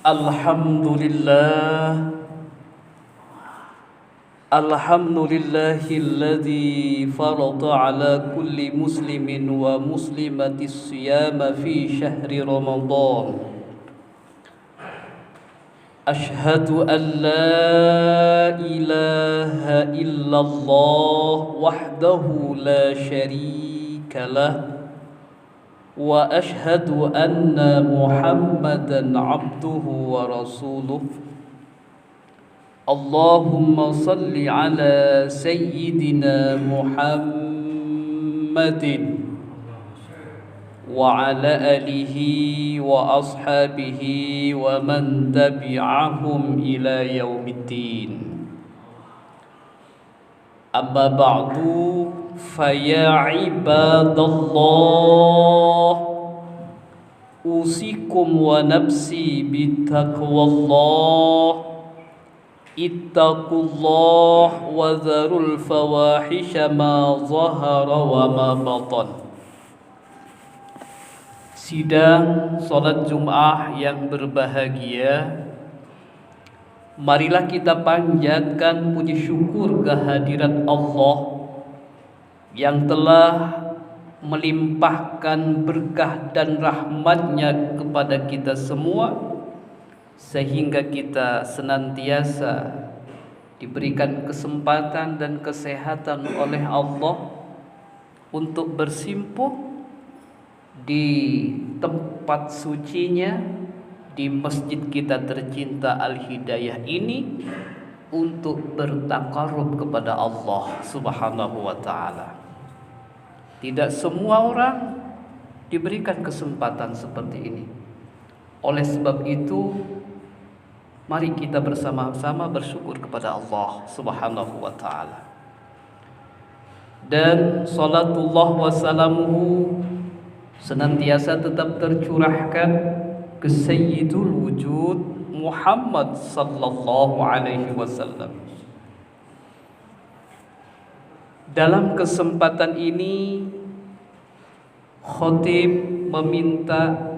Alhamdulillah Alhamdulillahilladzi farada ala kulli muslimin wa muslimatis siyama fi syahri Ramadan. Ashhadu an la ilaha illallah wahdahu la syarika lah wa ashhadu anna Muhammadan abduhu wa rasuluh. Allahumma salli ala sayyidina Muhammadin wa ala alihi wa ashabihi wa man tabi'ahum ila yaumiddin. Amma ba'du, faya ibadallah, usikum wa nafsi bitaqwallah. Ittaqullah wa dharul fawahisha ma zahara wa ma batan. Sidang salat Jum'ah yang berbahagia, marilah kita panjatkan puji syukur kehadirat Allah yang telah melimpahkan berkah dan rahmat-Nya kepada kita semua, sehingga kita senantiasa diberikan kesempatan dan kesehatan oleh Allah untuk bersimpuh di tempat sucinya, di masjid kita tercinta Al-Hidayah ini, untuk bertakarub kepada Allah Subhanahu wa ta'ala. Tidak semua orang diberikan kesempatan seperti ini. Oleh sebab itu, mari kita bersama-sama bersyukur kepada Allah Subhanahu wa ta'ala. Dan salatullah wa salamuhu senantiasa tetap tercurahkan ke Sayyidul Wujud Muhammad sallallahu alaihi wasallam. Dalam kesempatan ini, khatib meminta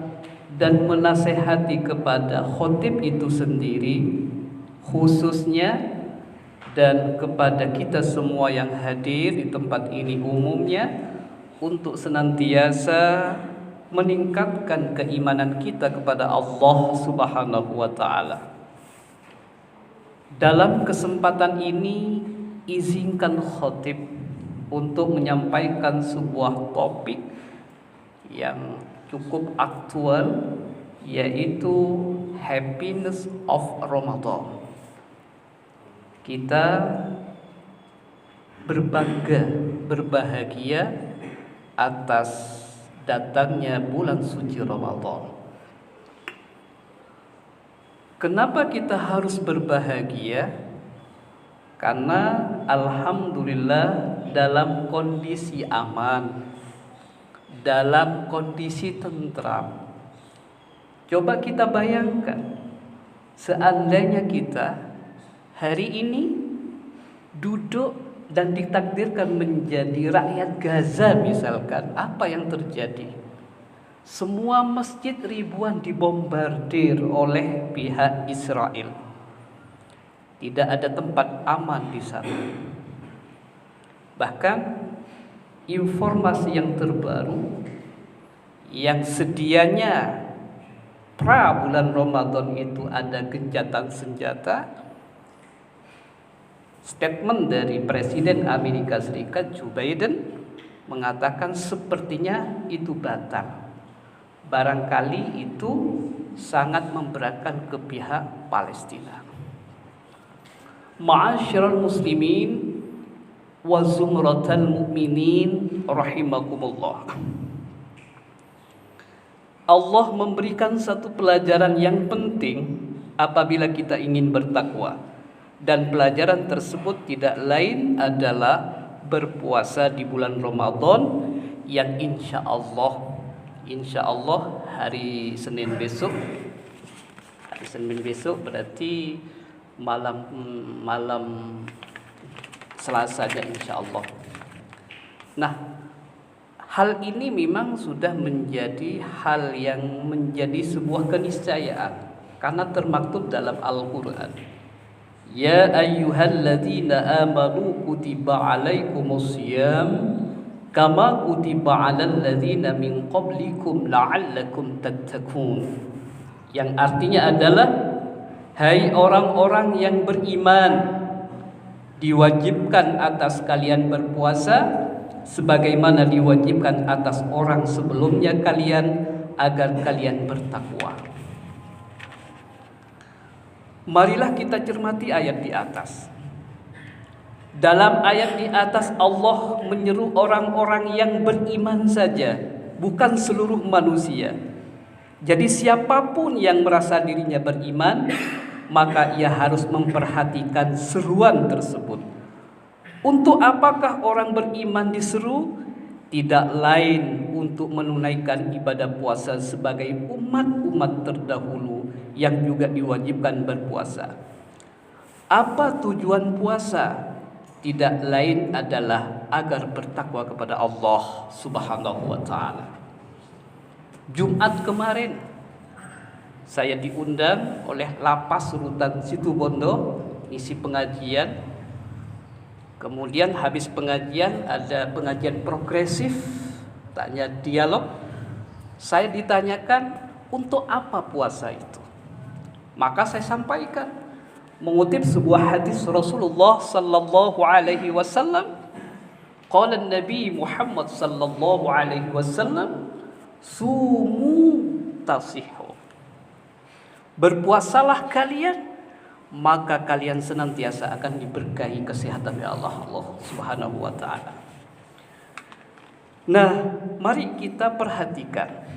dan menasehati kepada khatib itu sendiri khususnya, dan kepada kita semua yang hadir di tempat ini umumnya, untuk senantiasa meningkatkan keimanan kita kepada Allah Subhanahu wa ta'ala. Dalam kesempatan ini, izinkan khatib untuk menyampaikan sebuah topik yang cukup aktual, yaitu happiness of Ramadan. Kita berbahagia atas datangnya bulan suci Ramadan. Kenapa kita harus berbahagia? Karena alhamdulillah dalam kondisi aman, dalam kondisi tentram. Coba kita bayangkan, seandainya kita hari ini duduk dan ditakdirkan menjadi rakyat Gaza misalkan, apa yang terjadi? Semua masjid ribuan dibombardir oleh pihak Israel. Tidak ada tempat aman di sana. Bahkan informasi yang terbaru, yang sedianya pra bulan Ramadan itu ada gencatan senjata, statement dari Presiden Amerika Serikat Joe Biden mengatakan sepertinya itu batal. Barangkali itu sangat memberatkan ke pihak Palestina. Ma'asyiral muslimin wa zumratal mu'minin rahimakumullah. Allah memberikan satu pelajaran yang penting apabila kita ingin bertakwa, dan pelajaran tersebut tidak lain adalah berpuasa di bulan Ramadan yang insya Allah hari Senin besok berarti malam Selasanya insya Allah. Nah, hal ini memang sudah menjadi hal yang menjadi sebuah keniscayaan. karena termaktub dalam Al-Qur'an. Ya ayyuhalladzina amanu kutiba alaikumusiyam kama kutiba alal ladzina min qablikum la'allakum tattaqun. Yang artinya adalah, hai orang-orang yang beriman, diwajibkan atas kalian berpuasa sebagaimana diwajibkan atas orang sebelumnya kalian agar kalian bertakwa. Marilah kita cermati ayat di atas. Dalam ayat di atas Allah menyeru orang-orang yang beriman saja, bukan seluruh manusia. Jadi siapapun yang merasa dirinya beriman, maka ia harus memperhatikan seruan tersebut. Untuk apakah orang beriman diseru? Tidak lain untuk menunaikan ibadah puasa sebagai umat-umat terdahulu yang juga diwajibkan berpuasa. Apa tujuan puasa? Tidak lain adalah agar bertakwa kepada Allah Subhanahu wa ta'ala. Jumat kemarin saya diundang oleh Lapas Rutan Situbondo isi pengajian. Kemudian habis pengajian ada pengajian progresif, tanya dialog. Saya ditanyakan untuk apa puasa itu. Maka saya sampaikan mengutip sebuah hadis Rasulullah sallallahu alaihi wasallam. Qala Nabi Muhammad sallallahu alaihi wasallam, sumu tasihu. Berpuasalah kalian, maka kalian senantiasa akan diberkahi kesehatan oleh Allah Subhanahu wa taala. Nah, mari kita perhatikan.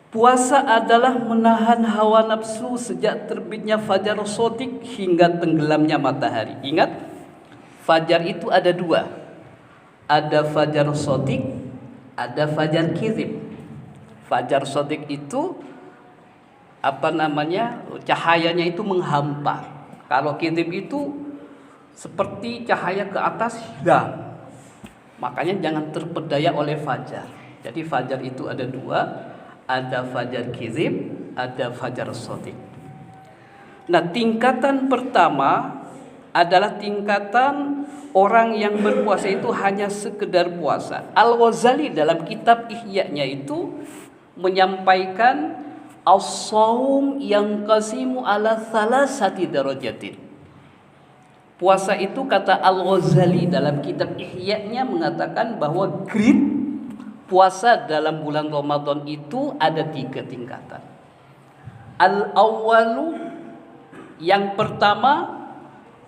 Puasa adalah menahan hawa nafsu sejak terbitnya fajar shadiq hingga tenggelamnya matahari. Ingat, fajar itu ada dua. Ada fajar shadiq, ada fajar kizib. Fajar shadiq itu cahayanya itu menghampa. Kalau kizib itu seperti cahaya ke atas hilang. Makanya jangan terpedaya oleh fajar. Jadi fajar itu ada dua. Ada fajar kizib, ada fajar shadiq. Nah, tingkatan pertama adalah tingkatan orang yang berpuasa itu hanya sekedar puasa. Al-Ghazali dalam kitab Ihya-nya itu menyampaikan as-shaum yang qasimu ala thalathati darajatin. Puasa itu kata Al-Ghazali dalam kitab Ihya-nya mengatakan bahwa grade puasa dalam bulan Ramadan itu ada 3 tingkatan. Al-awwalu, yang pertama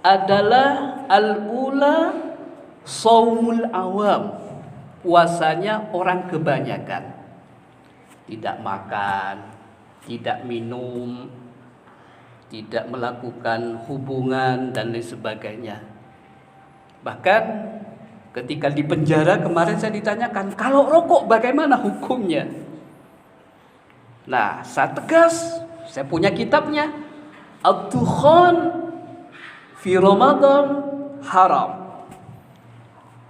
adalah al-ula shaumul awam. Puasanya orang kebanyakan. Tidak makan, tidak minum, tidak melakukan hubungan dan lain sebagainya. Bahkan ketika di penjara kemarin saya ditanyakan, kalau rokok bagaimana hukumnya? Nah, saya tegas, saya punya kitabnya, Ad-Dukhan fi Ramadan haram.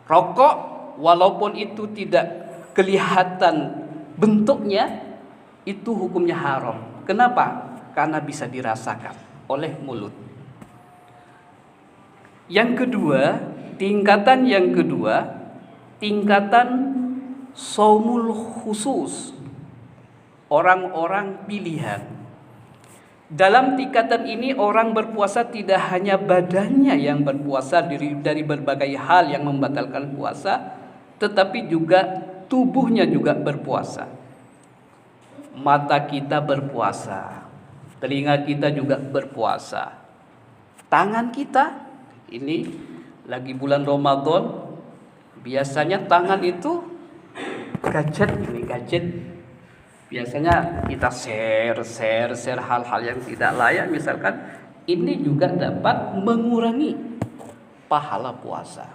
Rokok walaupun itu tidak kelihatan bentuknya, itu hukumnya haram. Kenapa? Karena bisa dirasakan oleh mulut. Yang kedua, tingkatan yang kedua, tingkatan shaumul khusus, orang-orang pilihan. Dalam tingkatan ini orang berpuasa tidak hanya badannya yang berpuasa dari berbagai hal yang membatalkan puasa, tetapi juga tubuhnya juga berpuasa. Mata kita berpuasa, telinga kita juga berpuasa, tangan kita ini lagi bulan Ramadan, biasanya tangan itu gadget. Biasanya kita share hal-hal yang tidak layak, misalkan ini juga dapat mengurangi pahala puasa.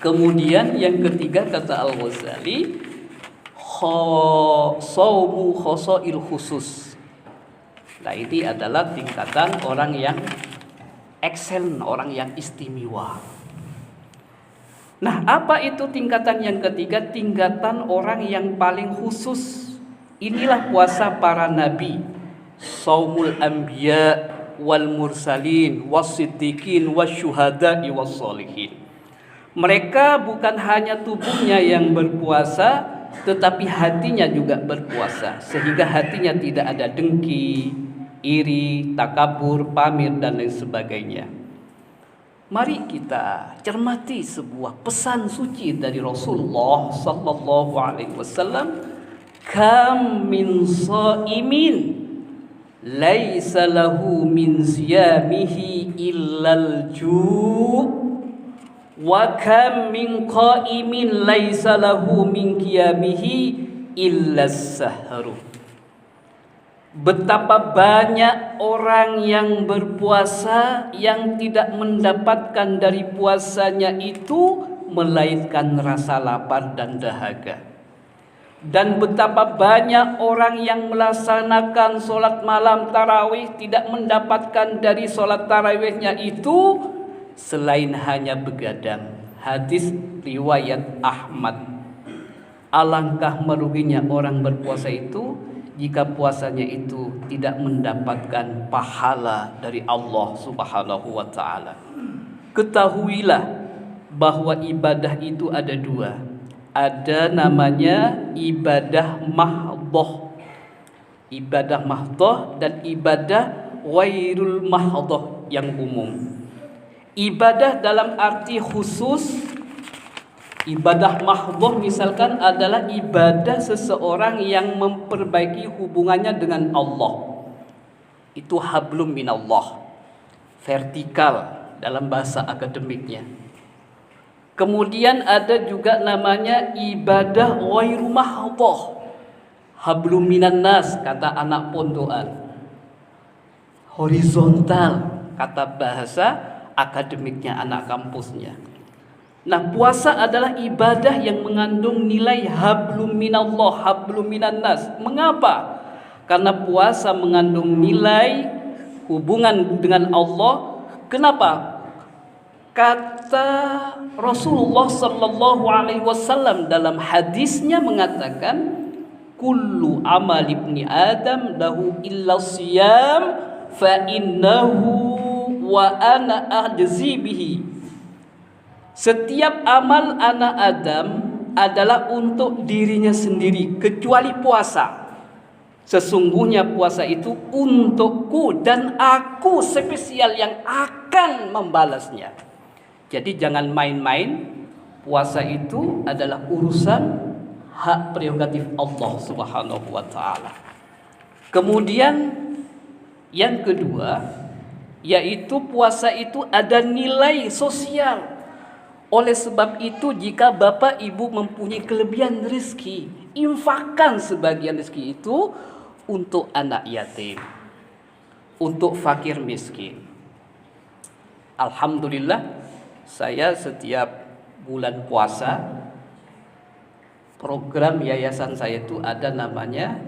Kemudian yang ketiga kata Al-Ghazali, shaumu khosail khusus. Nah, ini adalah tingkatan orang yang excellent, orang yang istimewa. Nah, apa itu tingkatan yang ketiga? Tingkatan orang yang paling khusus, Inilah puasa para nabi, saumul anbiya wal mursalin was-siddiqin wasyuhada'i was-sholihin. Mereka bukan hanya tubuhnya yang berpuasa, tetapi hatinya juga berpuasa, sehingga hatinya tidak ada dengki, iri, takabur, pamir dan lain sebagainya. Mari kita cermati sebuah pesan suci dari Rasulullah sallallahu alaihi wasallam, kam min shaimin laisa lahu min siyamihi illal ju' wa kam min qaimin laisa lahu min qiyamihi illas sahru. Betapa banyak orang yang berpuasa yang tidak mendapatkan dari puasanya itu melainkan rasa lapar dan dahaga. Dan betapa banyak orang yang melaksanakan sholat malam tarawih tidak mendapatkan dari sholat tarawihnya itu selain hanya begadang. Hadis riwayat Ahmad. Alangkah meruginya orang berpuasa itu jika puasanya itu tidak mendapatkan pahala dari Allah Subhanahu wa ta'ala. Ketahuilah bahwa ibadah itu ada dua. Ada namanya ibadah mahdhah. Ibadah mahdhah dan ibadah ghairul mahdhah yang umum. Ibadah dalam arti khusus, ibadah mahdhah misalkan adalah ibadah seseorang yang memperbaiki hubungannya dengan Allah. Itu hablum minallah, vertikal dalam bahasa akademiknya. Kemudian ada juga namanya ibadah ghairu mahdhah, hablum minan nas kata anak pondokan. Horizontal kata bahasa akademiknya anak kampusnya. Nah, puasa adalah ibadah yang mengandung nilai hablum minallah, hablum minan nas. Mengapa? Karena puasa mengandung nilai hubungan dengan Allah. Kenapa? Kata Rasulullah sallallahu alaihi wasallam dalam hadisnya mengatakan, kullu amal ibni adam lahu illa siyam fa innahu wa ana ajzi bihi. Setiap amal anak Adam adalah untuk dirinya sendiri kecuali puasa. Sesungguhnya puasa itu untukku dan aku spesial yang akan membalasnya. Jadi jangan main-main. Puasa itu adalah urusan hak prerogatif Allah Subhanahu wa ta'ala. Kemudian yang kedua, yaitu puasa itu ada nilai sosial. Oleh sebab itu jika bapak ibu mempunyai kelebihan rezeki, infakkan sebagian rezeki itu untuk anak yatim, untuk fakir miskin. Alhamdulillah, saya setiap bulan puasa program yayasan saya itu ada namanya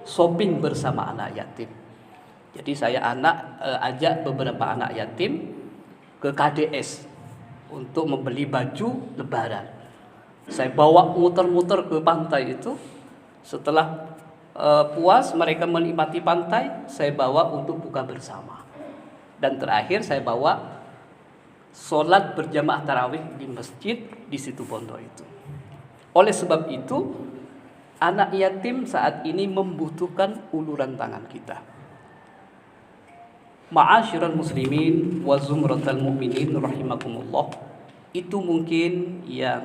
shopping bersama anak yatim. Jadi saya ajak beberapa anak yatim ke KDS untuk membeli baju lebaran. Saya bawa muter-muter ke pantai itu. Setelah puas mereka menikmati pantai, saya bawa untuk buka bersama. Dan terakhir saya bawa sholat berjamaah tarawih di masjid di situ pondok itu. Oleh sebab itu, anak yatim saat ini membutuhkan uluran tangan kita. Ma'asyiral muslimin wa zumratal mu'minin rahimakumullah. Itu mungkin yang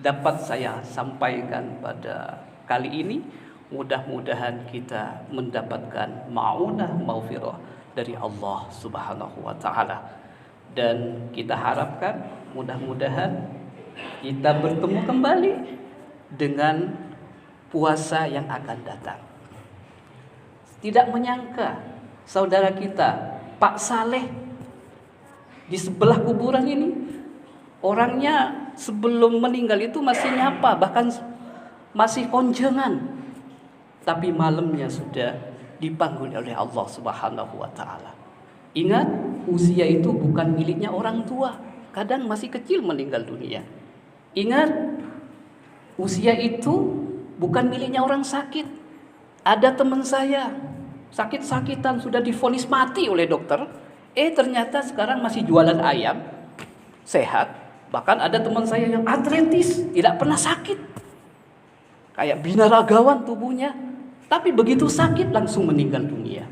dapat saya sampaikan pada kali ini. Mudah-mudahan kita mendapatkan ma'unah maghfirah dari Allah Subhanahu wa ta'ala. Dan kita harapkan mudah-mudahan kita bertemu kembali dengan puasa yang akan datang. Tidak menyangka saudara kita Pak Saleh di sebelah kuburan ini, orangnya sebelum meninggal itu masih nyapa, bahkan masih konjengan, tapi malamnya sudah dipanggil oleh Allah Subhanahu wa ta'ala. Ingat, usia itu bukan miliknya orang tua, kadang masih kecil meninggal dunia. Ingat, usia itu bukan miliknya orang sakit, Ada teman saya sakit-sakitan sudah divonis mati oleh dokter, ternyata sekarang masih jualan ayam, sehat. Bahkan ada teman saya yang atletis, tidak pernah sakit, kayak binaragawan tubuhnya, tapi begitu sakit langsung meninggal dunia.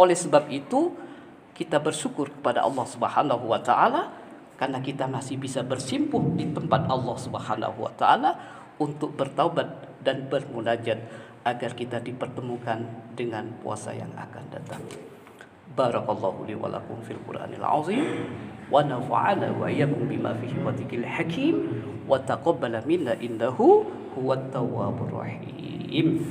Oleh sebab itu kita bersyukur kepada Allah Subhanahu wa taala karena kita masih bisa bersimpuh di tempat Allah Subhanahu wa taala untuk bertaubat dan bermunajat agar kita dipertemukan dengan puasa yang akan datang. Barakallahu li wa lakum fil Qur'anil azim wa nafa'ana wa iyyakum bima fihi wa dzikril hakim wa taqabbala minna innahu huwat tawwabur rahim.